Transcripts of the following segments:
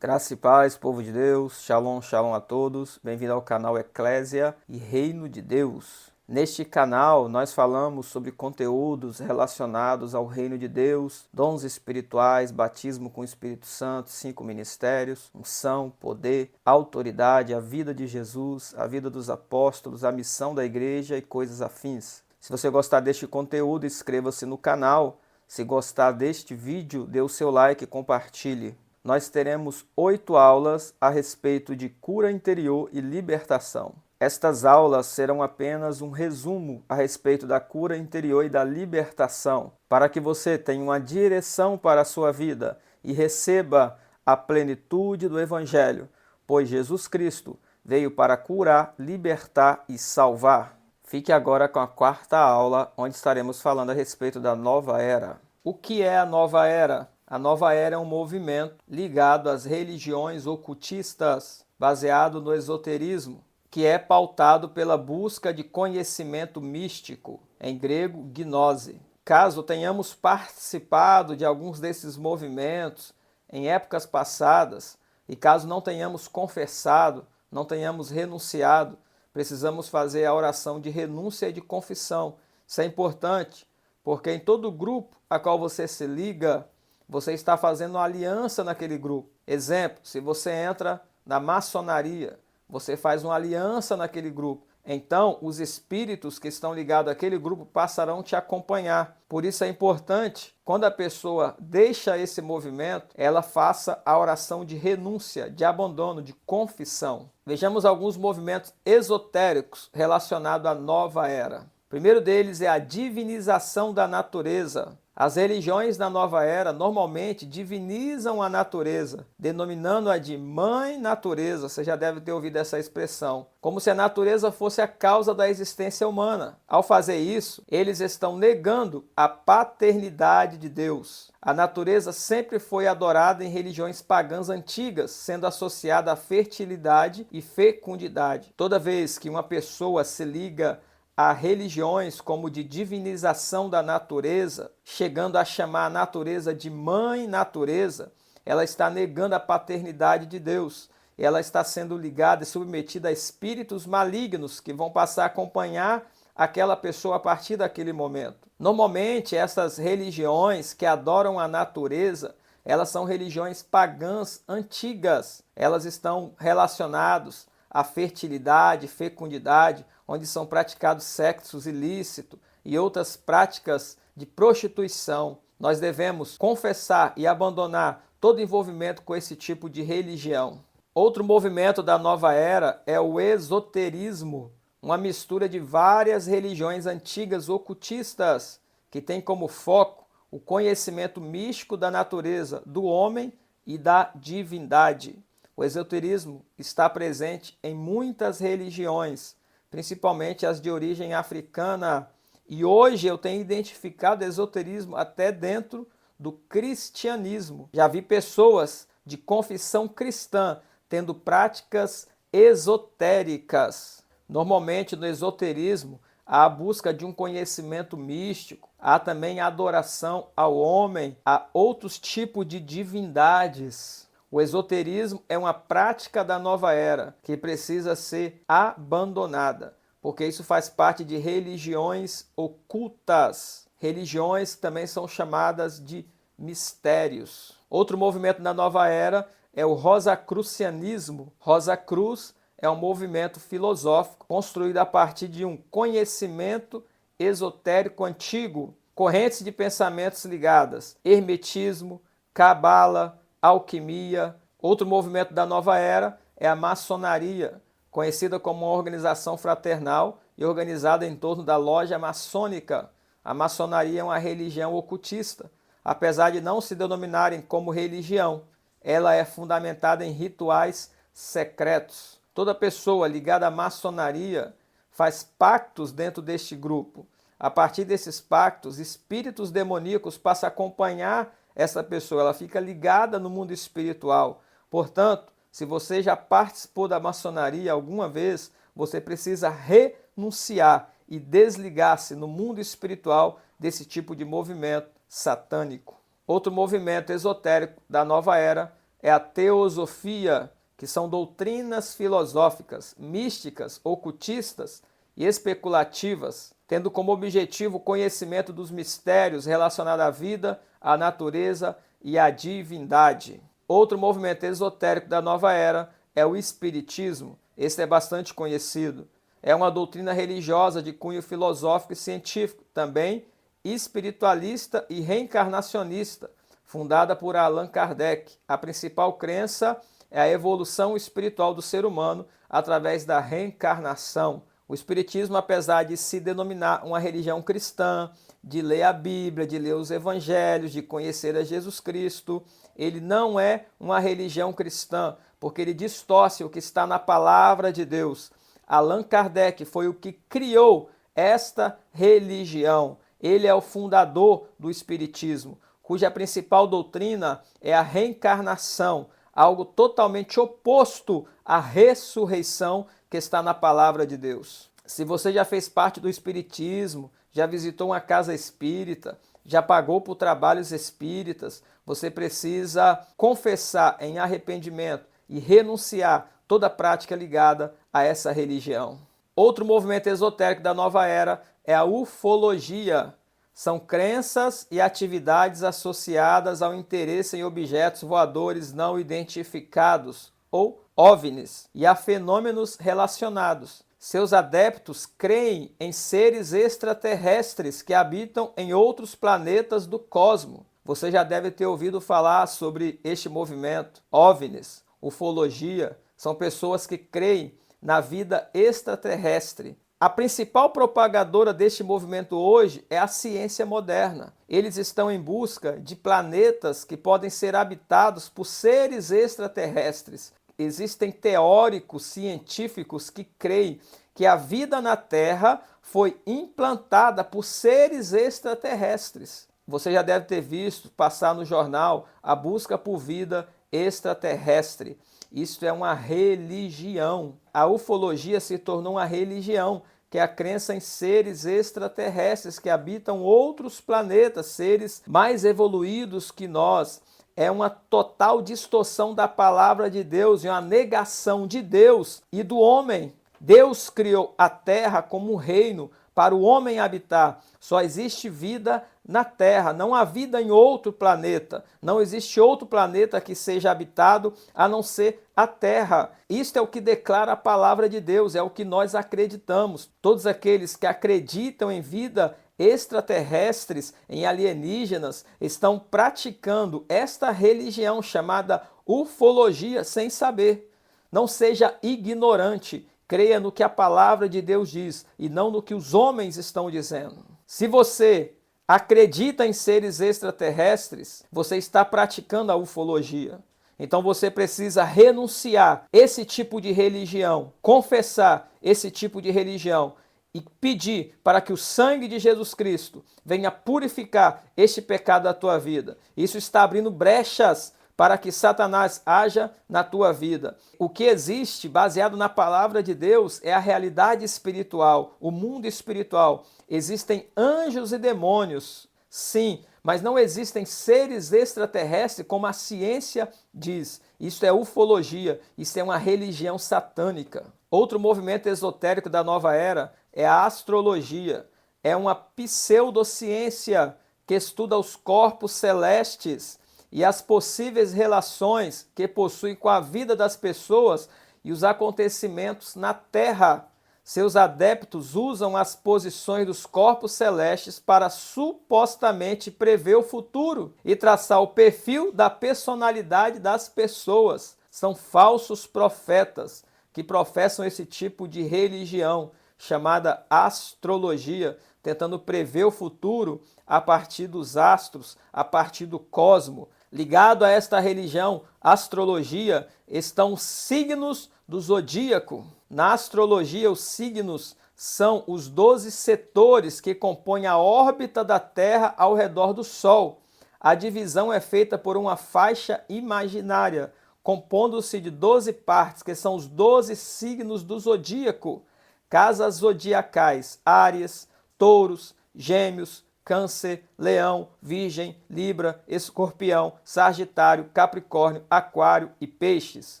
Graça e paz, povo de Deus, shalom, shalom a todos, bem-vindo ao canal Eclésia e Reino de Deus. Neste canal nós falamos sobre conteúdos relacionados ao Reino de Deus, dons espirituais, batismo com o Espírito Santo, 5 ministérios, unção, poder, autoridade, a vida de Jesus, a vida dos apóstolos, a missão da igreja e coisas afins. Se você gostar deste conteúdo, inscreva-se no canal. Se gostar deste vídeo, dê o seu like e compartilhe. Nós teremos 8 aulas a respeito de cura interior e libertação. Estas aulas serão apenas um resumo a respeito da cura interior e da libertação, para que você tenha uma direção para a sua vida e receba a plenitude do Evangelho, pois Jesus Cristo veio para curar, libertar e salvar. Fique agora com a 4ª aula, onde estaremos falando a respeito da nova era. O que é a nova era? A nova era é um movimento ligado às religiões ocultistas, baseado no esoterismo, que é pautado pela busca de conhecimento místico, em grego, gnose. Caso tenhamos participado de alguns desses movimentos em épocas passadas, e caso não tenhamos confessado, não tenhamos renunciado, precisamos fazer a oração de renúncia e de confissão. Isso é importante, porque em todo grupo a qual você se liga, você está fazendo uma aliança naquele grupo. Exemplo, se você entra na maçonaria, você faz uma aliança naquele grupo. Então, os espíritos que estão ligados àquele grupo passarão a te acompanhar. Por isso é importante, quando a pessoa deixa esse movimento, ela faça a oração de renúncia, de abandono, de confissão. Vejamos alguns movimentos esotéricos relacionados à nova era. O primeiro deles é a divinização da natureza. As religiões da nova era normalmente divinizam a natureza, denominando-a de mãe natureza. Você já deve ter ouvido essa expressão, como se a natureza fosse a causa da existência humana. Ao fazer isso, eles estão negando a paternidade de Deus. A natureza sempre foi adorada em religiões pagãs antigas, sendo associada à fertilidade e fecundidade. Toda vez que uma pessoa se liga a religiões como de divinização da natureza, chegando a chamar a natureza de mãe natureza, ela está negando a paternidade de Deus. Ela está sendo ligada e submetida a espíritos malignos que vão passar a acompanhar aquela pessoa a partir daquele momento. Normalmente, essas religiões que adoram a natureza, elas são religiões pagãs antigas. Elas estão relacionadas à fertilidade, fecundidade, onde são praticados sexos ilícitos e outras práticas de prostituição. Nós devemos confessar e abandonar todo envolvimento com esse tipo de religião. Outro movimento da nova era é o esoterismo, uma mistura de várias religiões antigas ocultistas, que tem como foco o conhecimento místico da natureza, do homem e da divindade. O esoterismo está presente em muitas religiões, principalmente as de origem africana. E hoje eu tenho identificado esoterismo até dentro do cristianismo. Já vi pessoas de confissão cristã tendo práticas esotéricas. Normalmente no esoterismo há a busca de um conhecimento místico, há também a adoração ao homem, a outros tipos de divindades. O esoterismo é uma prática da nova era que precisa ser abandonada, porque isso faz parte de religiões ocultas. Religiões também são chamadas de mistérios. Outro movimento da nova era é o rosacrucianismo. Rosacruz é um movimento filosófico construído a partir de um conhecimento esotérico antigo, correntes de pensamentos ligadas, hermetismo, cabala, alquimia. Outro movimento da nova era é a maçonaria, conhecida como uma organização fraternal e organizada em torno da loja maçônica. A maçonaria é uma religião ocultista. Apesar de não se denominarem como religião, ela é fundamentada em rituais secretos. Toda pessoa ligada à maçonaria faz pactos dentro deste grupo. A partir desses pactos, espíritos demoníacos passam a acompanhar essa pessoa, ela fica ligada no mundo espiritual. Portanto, se você já participou da maçonaria alguma vez, você precisa renunciar e desligar-se no mundo espiritual desse tipo de movimento satânico. Outro movimento esotérico da nova era é a teosofia, que são doutrinas filosóficas, místicas, ocultistas e especulativas, tendo como objetivo o conhecimento dos mistérios relacionados à vida, à natureza e à divindade. Outro movimento esotérico da nova era é o espiritismo. Esse é bastante conhecido. É uma doutrina religiosa de cunho filosófico e científico, também espiritualista e reencarnacionista, fundada por Allan Kardec. A principal crença é a evolução espiritual do ser humano através da reencarnação. O espiritismo, apesar de se denominar uma religião cristã, de ler a Bíblia, de ler os evangelhos, de conhecer a Jesus Cristo, ele não é uma religião cristã, porque ele distorce o que está na palavra de Deus. Allan Kardec foi o que criou esta religião. Ele é o fundador do espiritismo, cuja principal doutrina é a reencarnação, algo totalmente oposto à ressurreição que está na palavra de Deus. Se você já fez parte do espiritismo, já visitou uma casa espírita, já pagou por trabalhos espíritas, você precisa confessar em arrependimento e renunciar toda prática ligada a essa religião. Outro movimento esotérico da nova era é a ufologia. São crenças e atividades associadas ao interesse em objetos voadores não identificados, ou OVNIs, e a fenômenos relacionados. Seus adeptos creem em seres extraterrestres que habitam em outros planetas do cosmos. Você já deve ter ouvido falar sobre este movimento. OVNIs, ufologia, são pessoas que creem na vida extraterrestre. A principal propagadora deste movimento hoje é a ciência moderna. Eles estão em busca de planetas que podem ser habitados por seres extraterrestres. Existem teóricos científicos que creem que a vida na Terra foi implantada por seres extraterrestres. Você já deve ter visto passar no jornal a busca por vida extraterrestre. Isso é uma religião. A ufologia se tornou uma religião, que é a crença em seres extraterrestres que habitam outros planetas, seres mais evoluídos que nós. É uma total distorção da palavra de Deus e uma negação de Deus e do homem. Deus criou a terra como um reino para o homem habitar. Só existe vida na Terra, não há vida em outro planeta. Não existe outro planeta que seja habitado a não ser a Terra. Isto é o que declara a palavra de Deus, é o que nós acreditamos. Todos aqueles que acreditam em vida extraterrestres, em alienígenas, estão praticando esta religião chamada ufologia sem saber. Não seja ignorante. Creia no que a palavra de Deus diz e não no que os homens estão dizendo. Se você acredita em seres extraterrestres, você está praticando a ufologia. Então você precisa renunciar esse tipo de religião, confessar esse tipo de religião e pedir para que o sangue de Jesus Cristo venha purificar este pecado da tua vida. Isso está abrindo brechas para que Satanás haja na tua vida. O que existe, baseado na palavra de Deus, é a realidade espiritual, o mundo espiritual. Existem anjos e demônios, sim, mas não existem seres extraterrestres como a ciência diz. Isso é ufologia, isso é uma religião satânica. Outro movimento esotérico da nova era é a astrologia. É uma pseudociência que estuda os corpos celestes e as possíveis relações que possui com a vida das pessoas e os acontecimentos na Terra. Seus adeptos usam as posições dos corpos celestes para supostamente prever o futuro e traçar o perfil da personalidade das pessoas. São falsos profetas que professam esse tipo de religião chamada astrologia, tentando prever o futuro a partir dos astros, a partir do cosmos. Ligado a esta religião, astrologia, estão os signos do zodíaco. Na astrologia, os signos são os 12 setores que compõem a órbita da Terra ao redor do Sol. A divisão é feita por uma faixa imaginária, compondo-se de 12 partes, que são os 12 signos do zodíaco. Casas zodiacais: Áries, Touros, Gêmeos, Câncer, Leão, Virgem, Libra, Escorpião, Sagitário, Capricórnio, Aquário e Peixes.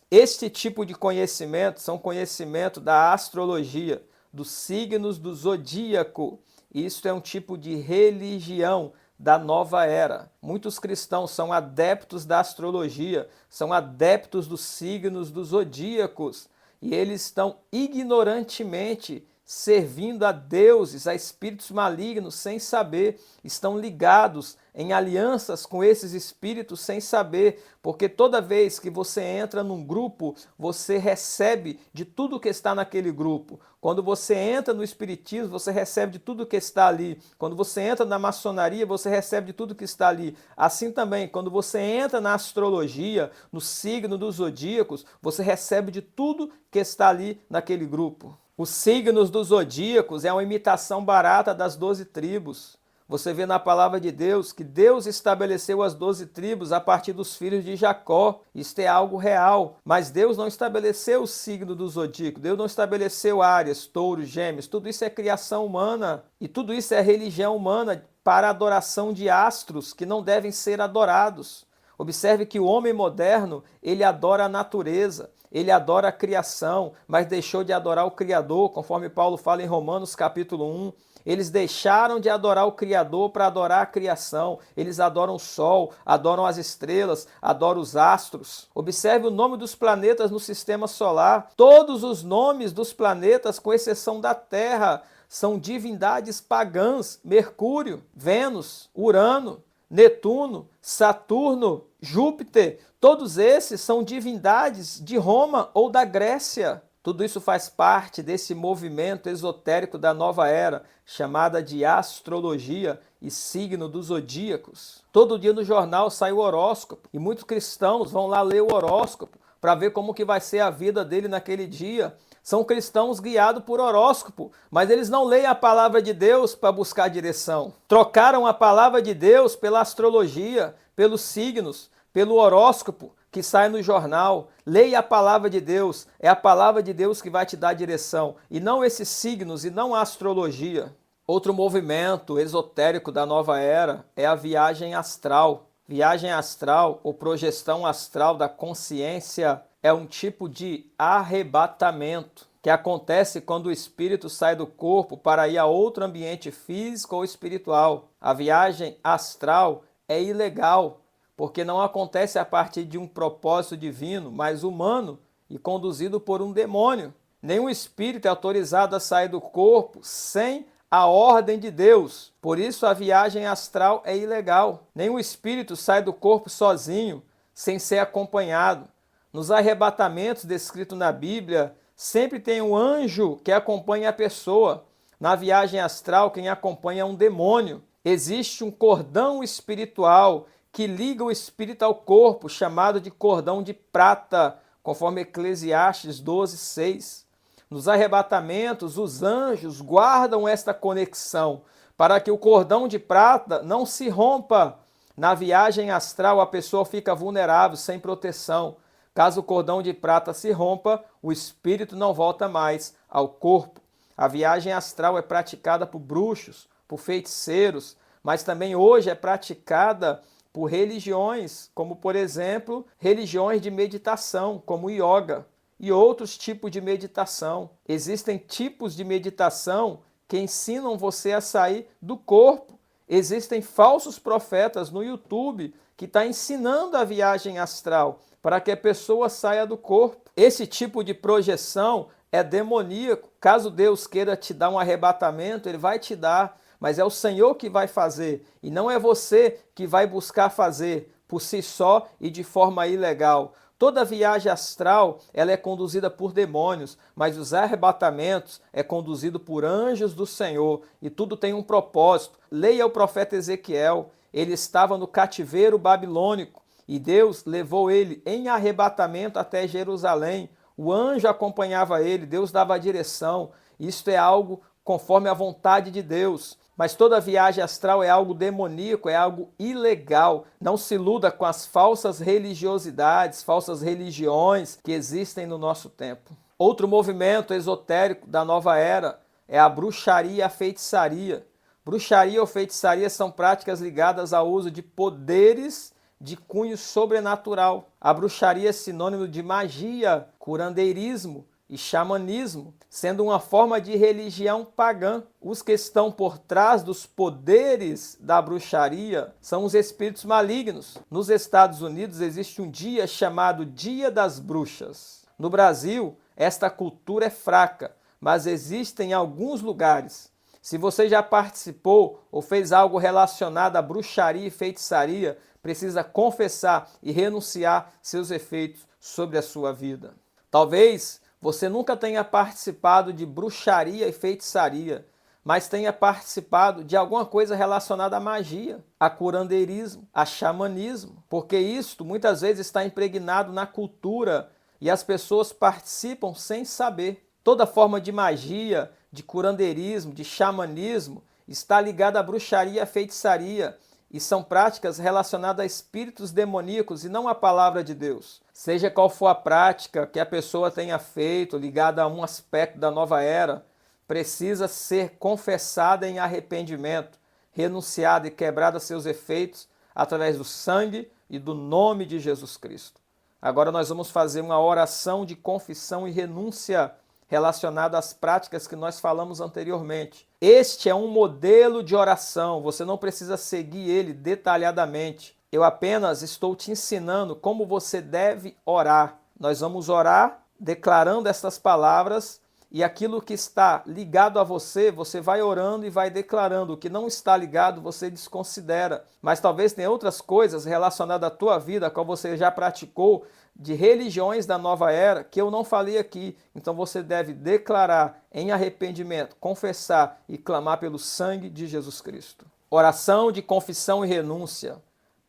Este tipo de conhecimento são conhecimento da astrologia, dos signos do zodíaco. Isto é um tipo de religião da nova era. Muitos cristãos são adeptos da astrologia, são adeptos dos signos dos zodíacos e eles estão ignorantemente servindo a deuses, a espíritos malignos sem saber, estão ligados em alianças com esses espíritos sem saber, porque toda vez que você entra num grupo, você recebe de tudo que está naquele grupo. Quando você entra no espiritismo, você recebe de tudo que está ali. Quando você entra na maçonaria, você recebe de tudo que está ali. Assim também, quando você entra na astrologia, no signo dos zodíacos, você recebe de tudo que está ali naquele grupo. Os signos dos zodíacos é uma imitação barata das 12 tribos. Você vê na palavra de Deus que Deus estabeleceu as 12 tribos a partir dos filhos de Jacó. Isto é algo real. Mas Deus não estabeleceu o signo do zodíaco. Deus não estabeleceu Áries, Touros, Gêmeos. Tudo isso é criação humana. E tudo isso é religião humana para a adoração de astros que não devem ser adorados. Observe que o homem moderno, ele adora a natureza, ele adora a criação, mas deixou de adorar o Criador, conforme Paulo fala em Romanos capítulo 1. Eles deixaram de adorar o Criador para adorar a criação. Eles adoram o Sol, adoram as estrelas, adoram os astros. Observe o nome dos planetas no sistema solar. Todos os nomes dos planetas, com exceção da Terra, são divindades pagãs. Mercúrio, Vênus, Urano, Netuno, Saturno, Júpiter, todos esses são divindades de Roma ou da Grécia. Tudo isso faz parte desse movimento esotérico da nova era, chamada de astrologia e signo dos zodíacos. Todo dia no jornal sai o horóscopo e muitos cristãos vão lá ler o horóscopo para ver como que vai ser a vida dele naquele dia. São cristãos guiados por horóscopo, mas eles não leem a palavra de Deus para buscar direção. Trocaram a palavra de Deus pela astrologia, pelos signos, pelo horóscopo que sai no jornal. Leia a palavra de Deus, é a palavra de Deus que vai te dar direção, e não esses signos, e não a astrologia. Outro movimento esotérico da nova era é a viagem astral. Viagem astral ou projeção astral da consciência é um tipo de arrebatamento que acontece quando o espírito sai do corpo para ir a outro ambiente físico ou espiritual. A viagem astral é ilegal, porque não acontece a partir de um propósito divino, mas humano e conduzido por um demônio. Nenhum espírito é autorizado a sair do corpo sem a ordem de Deus. Por isso a viagem astral é ilegal. Nenhum espírito sai do corpo sozinho, sem ser acompanhado. Nos arrebatamentos descritos na Bíblia, sempre tem um anjo que acompanha a pessoa. Na viagem astral, quem acompanha é um demônio. Existe um cordão espiritual que liga o espírito ao corpo, chamado de cordão de prata, conforme Eclesiastes 12:6. Nos arrebatamentos, os anjos guardam esta conexão para que o cordão de prata não se rompa. Na viagem astral, a pessoa fica vulnerável, sem proteção. Caso o cordão de prata se rompa, o espírito não volta mais ao corpo. A viagem astral é praticada por bruxos, por feiticeiros, mas também hoje é praticada por religiões, como por exemplo, religiões de meditação, como o yoga, e outros tipos de meditação. Existem tipos de meditação que ensinam você a sair do corpo. Existem falsos profetas no YouTube que estão ensinando a viagem astral para que a pessoa saia do corpo. Esse tipo de projeção é demoníaco. Caso Deus queira te dar um arrebatamento, Ele vai te dar, mas é o Senhor que vai fazer e não é você que vai buscar fazer por si só e de forma ilegal. Toda viagem astral ela é conduzida por demônios, mas os arrebatamentos é conduzido por anjos do Senhor e tudo tem um propósito. Leia o profeta Ezequiel, ele estava no cativeiro babilônico e Deus levou ele em arrebatamento até Jerusalém. O anjo acompanhava ele, Deus dava a direção. Isto é algo conforme a vontade de Deus. Mas toda viagem astral é algo demoníaco, é algo ilegal. Não se iluda com as falsas religiosidades, falsas religiões que existem no nosso tempo. Outro movimento esotérico da nova era é a bruxaria e a feitiçaria. Bruxaria ou feitiçaria são práticas ligadas ao uso de poderes de cunho sobrenatural. A bruxaria é sinônimo de magia, curandeirismo e xamanismo, sendo uma forma de religião pagã. Os que estão por trás dos poderes da bruxaria são os espíritos malignos. Nos Estados Unidos existe um dia chamado Dia das Bruxas. No Brasil, esta cultura é fraca, mas existe em alguns lugares. Se você já participou ou fez algo relacionado à bruxaria e feitiçaria, precisa confessar e renunciar seus efeitos sobre a sua vida. Talvez você nunca tenha participado de bruxaria e feitiçaria, mas tenha participado de alguma coisa relacionada à magia, a curandeirismo, a xamanismo, porque isto muitas vezes está impregnado na cultura e as pessoas participam sem saber. Toda forma de magia, de curandeirismo, de xamanismo está ligada à bruxaria e à feitiçaria e são práticas relacionadas a espíritos demoníacos e não à palavra de Deus. Seja qual for a prática que a pessoa tenha feito ligada a um aspecto da nova era, precisa ser confessada em arrependimento, renunciada e quebrada seus efeitos através do sangue e do nome de Jesus Cristo. Agora nós vamos fazer uma oração de confissão e renúncia relacionada às práticas que nós falamos anteriormente. Este é um modelo de oração, você não precisa seguir ele detalhadamente. Eu apenas estou te ensinando como você deve orar. Nós vamos orar declarando estas palavras e aquilo que está ligado a você, você vai orando e vai declarando. O que não está ligado, você desconsidera. Mas talvez tenha outras coisas relacionadas à tua vida, qual você já praticou, de religiões da nova era, que eu não falei aqui. Então você deve declarar em arrependimento, confessar e clamar pelo sangue de Jesus Cristo. Oração de confissão e renúncia.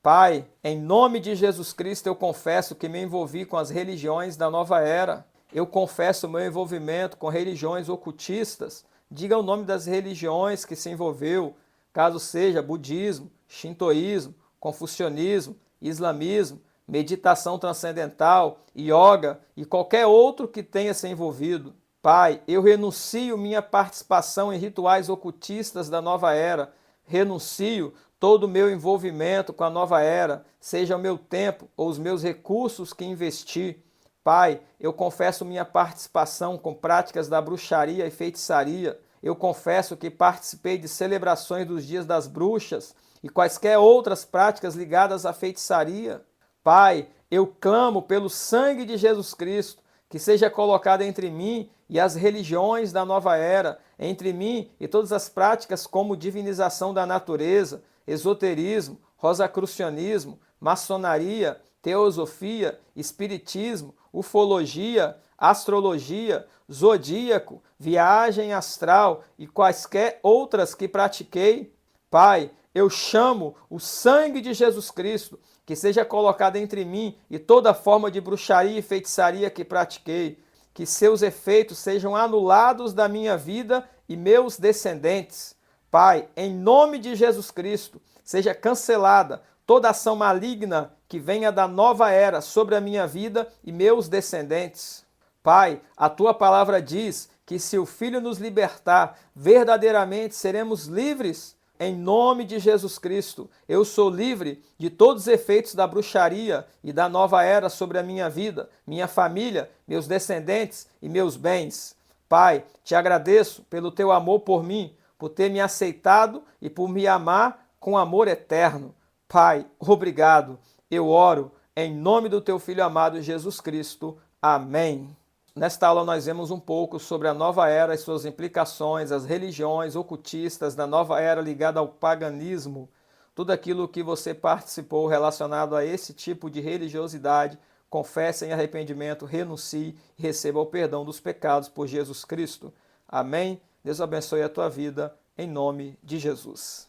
Pai, em nome de Jesus Cristo eu confesso que me envolvi com as religiões da nova era. Eu confesso o meu envolvimento com religiões ocultistas. Diga o nome das religiões que se envolveu, caso seja budismo, shintoísmo, confucionismo, islamismo, meditação transcendental, yoga e qualquer outro que tenha se envolvido. Pai, eu renuncio minha participação em rituais ocultistas da nova era. Renuncio todo o meu envolvimento com a nova era, seja o meu tempo ou os meus recursos que investi. Pai, eu confesso minha participação com práticas da bruxaria e feitiçaria. Eu confesso que participei de celebrações dos dias das bruxas e quaisquer outras práticas ligadas à feitiçaria. Pai, eu clamo pelo sangue de Jesus Cristo, que seja colocado entre mim e as religiões da nova era, entre mim e todas as práticas como divinização da natureza, esoterismo, rosacrucianismo, maçonaria, teosofia, espiritismo, ufologia, astrologia, zodíaco, viagem astral e quaisquer outras que pratiquei. Pai, eu chamo o sangue de Jesus Cristo, que seja colocado entre mim e toda forma de bruxaria e feitiçaria que pratiquei, que seus efeitos sejam anulados da minha vida e meus descendentes. Pai, em nome de Jesus Cristo, seja cancelada toda ação maligna que venha da nova era sobre a minha vida e meus descendentes. Pai, a tua palavra diz que se o Filho nos libertar, verdadeiramente seremos livres. Em nome de Jesus Cristo, eu sou livre de todos os efeitos da bruxaria e da nova era sobre a minha vida, minha família, meus descendentes e meus bens. Pai, te agradeço pelo teu amor por mim, por ter me aceitado e por me amar com amor eterno. Pai, obrigado. Eu oro em nome do teu Filho amado Jesus Cristo. Amém. Nesta aula nós vemos um pouco sobre a nova era e suas implicações, as religiões ocultistas da nova era ligada ao paganismo, tudo aquilo que você participou relacionado a esse tipo de religiosidade, confesse em arrependimento, renuncie e receba o perdão dos pecados por Jesus Cristo. Amém? Deus abençoe a tua vida, em nome de Jesus.